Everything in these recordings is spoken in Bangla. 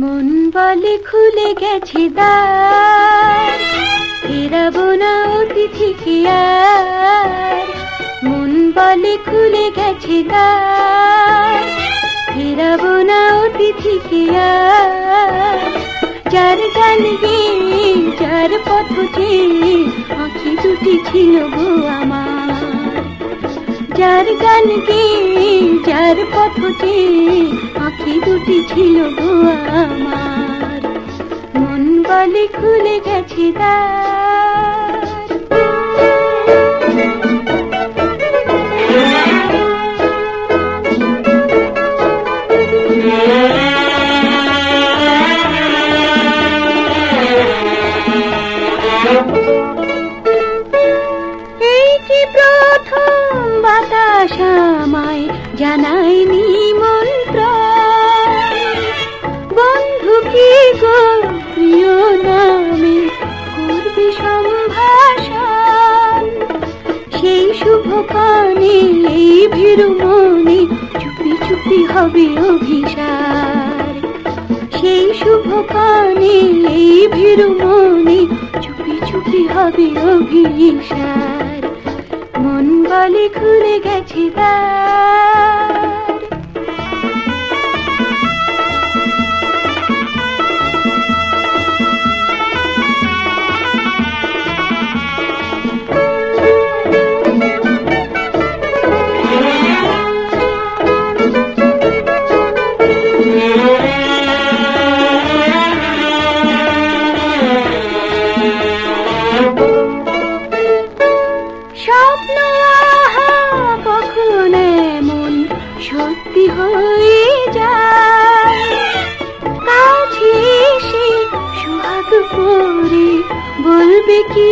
মন বলে খুলে গেছে দ্বার, ফেরাবো না অতিথিকে আর। মন বলে খুলে গেছে দ্বার, ফেরাবো না অতিথিকে আর। যার গান গেয়ে যার পথ চেয়ে আঁখি দুটি ছিল গো আমার। যার গান গেয়ে যার পথ চেয়ে আঁখি দুটি ছিল গো আমার। মন বলে খুলে গেছে দ্বার। এই কি প্রথম বাতাস আমায় জানায়নি নিমন্ত্রণ, বন্ধু কি গো প্রিয় নামে করবে সম্ভাষণ। সেই শুভ কানে এই ভীরু মনে চুপি চুপি হবে অভিসার। সেই শুভ কানে এই ভীরু মনে চুপি চুপি হবে অভিসার। মন বলে খুলে গেছে দ্বার। স্বপ্ন আহা কখন এমন সত্যি হয়ে যায়, কাছে এসে সুহাগ করে বলবে কি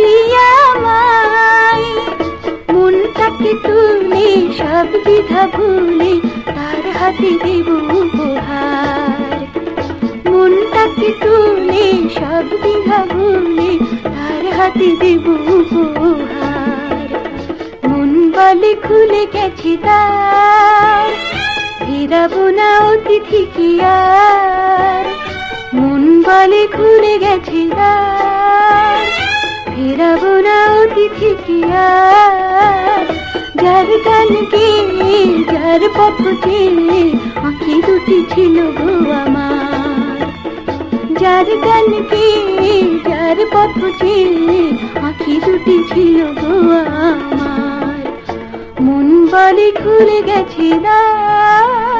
আমায়। মনটাকে তুলে সব দ্বিধা ভুলে তার হাতে দেব উপহার। মনটাকে তুলে সব দ্বিধা ভুলে তার হাতে দেব উপহার। মন বলে খুলে গেছে দ্বার, ফেরাবো না অতিথিকে আর। মন বলে খুলে গেছে দ্বার, ফেরাবো না অতিথিকে আর। যার গান গেয়ে যার পথ চেয়ে আঁখি দুটি ছিল গো আমার। যার গান গেয়ে যার পথ চেয়ে আঁখি দুটি ছিল গো আমার। মন বলে খুলে গেছে দ্বার।